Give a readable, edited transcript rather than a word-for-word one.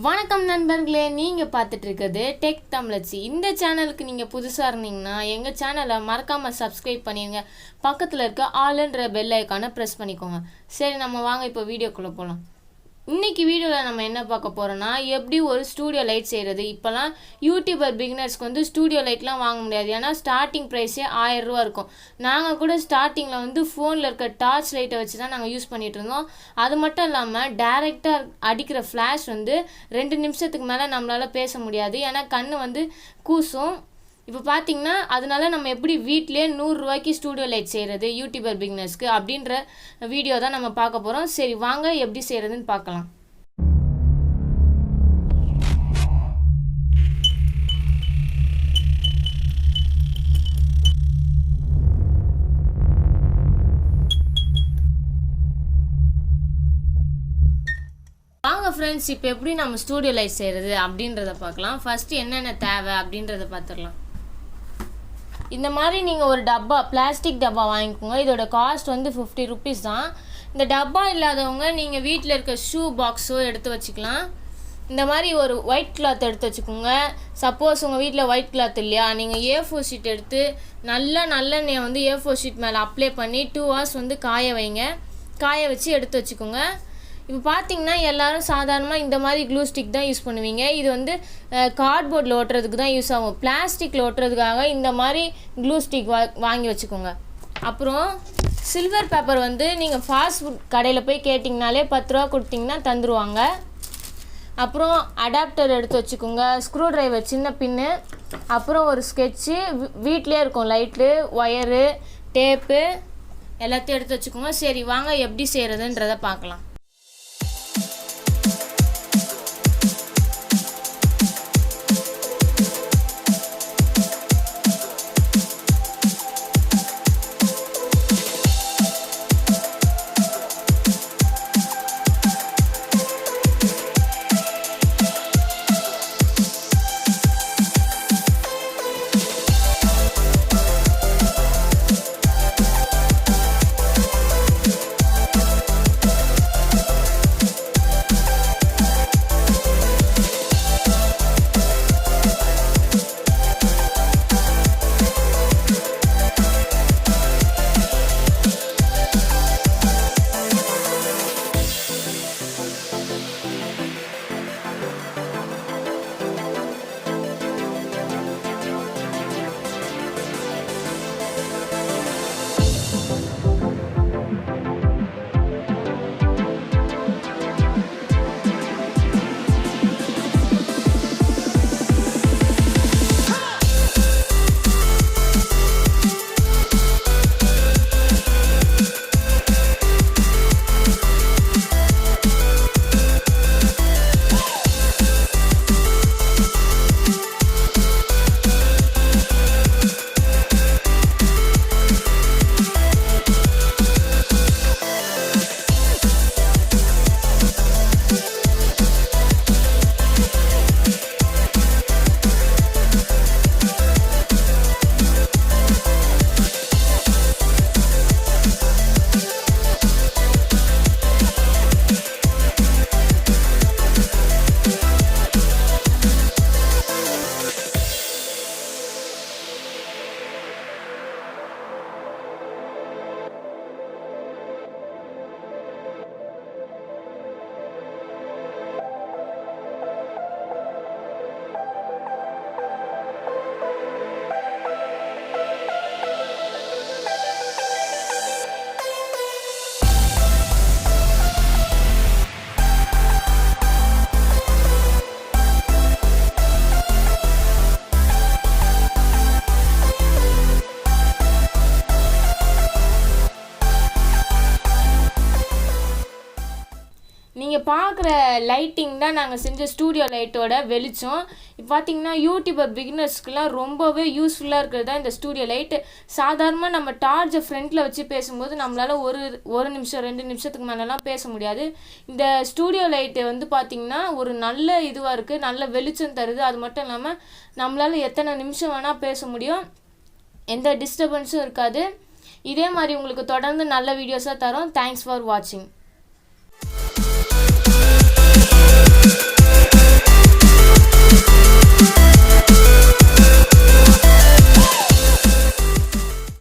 வணக்கம் நண்பர்களே, நீங்கள் பார்த்துட்டு இருக்கிறது டெக் தமிழச்சி. இந்த சேனலுக்கு நீங்கள் புதுசாக இருந்தீங்கன்னா எங்கள் சேனலை மறக்காமல் சப்ஸ்கிரைப் பண்ணிடுங்க. பக்கத்தில் இருக்க ஆல்ன்ற பெல் ஐக்கானை ப்ரெஸ் பண்ணிக்கோங்க. சரி, நம்ம வாங்க இப்போ வீடியோக்குள்ளே போகலாம். இன்றைக்கி வீடியோவில் நம்ம என்ன பார்க்க போகிறோன்னா, எப்படி ஒரு ஸ்டூடியோ லைட் செய்கிறது. இப்போலாம் யூடியூபர் பிகினர்ஸ்க்கு வந்து ஸ்டூடியோ லைட்லாம் வாங்க முடியாது. ஏன்னா ஸ்டார்டிங் ப்ரைஸே 1000 ரூபா இருக்கும். நாங்கள் கூட ஸ்டார்டிங்கில் வந்து ஃபோனில் இருக்க டார்ச் லைட்டை வச்சு தான் நாங்கள் யூஸ் பண்ணிகிட்டு இருந்தோம். அது மட்டும் இல்லாமல் டைரெக்டாக அடிக்கிற ஃப்ளாஷ் வந்து 2 நிமிஷத்துக்கு மேலே நம்மளால் பேச முடியாது. ஏன்னா கண் வந்து கூசும். இப்போ பார்த்தீங்கன்னா அதனால நம்ம எப்படி வீட்டிலே 100 ரூபாய்க்கு ஸ்டூடியோ லைட் செய்கிறது யூடியூபர் பிகினர்ஸ்க்கு அப்படின்ற வீடியோ தான் நம்ம பார்க்க போகிறோம். சரி வாங்க எப்படி செய்கிறதுன்னு பார்க்கலாம். வாங்க ஃப்ரெண்ட்ஸ், இப்போ எப்படி நம்ம ஸ்டூடியோ லைட் செய்கிறது அப்படின்றத பார்க்கலாம். ஃபஸ்ட்டு என்னென்ன தேவை அப்படின்றத பார்த்துடலாம். இந்த மாதிரி நீங்கள் ஒரு டப்பா, பிளாஸ்டிக் டப்பா வாங்கிக்கோங்க. இதோட காஸ்ட் வந்து 50 ருபீஸ் தான். இந்த டப்பா இல்லாதவங்க நீங்கள் வீட்டில் இருக்க ஷூ பாக்ஸோ எடுத்து வச்சுக்கலாம். இந்த மாதிரி ஒரு ஒயிட் கிளாத் எடுத்து வச்சுக்கோங்க. சப்போஸ் உங்கள் வீட்டில் ஒயிட் கிளாத் இல்லையா, நீங்கள் A4 ஷீட் எடுத்து நல்லெண்ணெயை வந்து A4 ஷீட் மேலே அப்ளை பண்ணி 2 hours வந்து காய வைங்க. காய வச்சு எடுத்து வச்சுக்கோங்க. இப்போ பார்த்தீங்கன்னா எல்லோரும் சாதாரணமாக இந்த மாதிரி க்ளூ ஸ்டிக் தான் யூஸ் பண்ணுவீங்க. இது வந்து கார்ட்போர்டில் ஒட்டுறதுக்கு தான் யூஸ் ஆகும். பிளாஸ்டிக்கில் ஒட்டுறதுக்காக இந்த மாதிரி க்ளூ ஸ்டிக் வாங்கி வச்சுக்கோங்க. அப்புறம் சில்வர் பேப்பர் வந்து நீங்கள் ஃபாஸ்ட் ஃபுட் கடையில் போய் கேட்டிங்கனாலே 10 ரூபா கொடுத்தீங்கன்னா தந்துடுவாங்க. அப்புறம் அடாப்டர் எடுத்து வச்சுக்கோங்க. ஸ்க்ரூ ட்ரைவர் சின்ன பின்னு, அப்புறம் ஒரு ஸ்கெட்சு, வீட்டிலே இருக்கும் லைட்டு, ஒயரு, டேப்பு எல்லாத்தையும் எடுத்து வச்சுக்கோங்க. சரி வாங்க எப்படி செய்கிறதுன்றதை பார்க்கலாம். நீங்கள் பார்க்குற லைட்டிங் தான் நாங்கள் செஞ்ச ஸ்டூடியோ லைட்டோட வெளிச்சம். இப்போ பார்த்தீங்கன்னா யூடியூபர் பிகினர்ஸ்க்குலாம் ரொம்பவே யூஸ்ஃபுல்லாக இருக்கிறது தான் இந்த ஸ்டூடியோ லைட்டு. சாதாரணமாக நம்ம டார்ச்சை ஃப்ரண்ட்டில் வச்சு பேசும்போது நம்மளால் ஒரு நிமிஷம் 2 நிமிஷத்துக்கு மேலெலாம் பேச முடியாது. இந்த ஸ்டூடியோ லைட்டு வந்து பார்த்திங்கன்னா ஒரு நல்ல இதுவாக இருக்குது, நல்ல வெளிச்சம் தருது. அது மட்டும் இல்லாமல் நம்மளால் எத்தனை நிமிஷம் வேணால் பேச முடியும், எந்த டிஸ்டர்பன்ஸும் இருக்காது. இதே மாதிரி உங்களுக்கு தொடர்ந்து நல்ல வீடியோஸாக தரோம். தேங்க்ஸ் ஃபார் வாட்சிங்.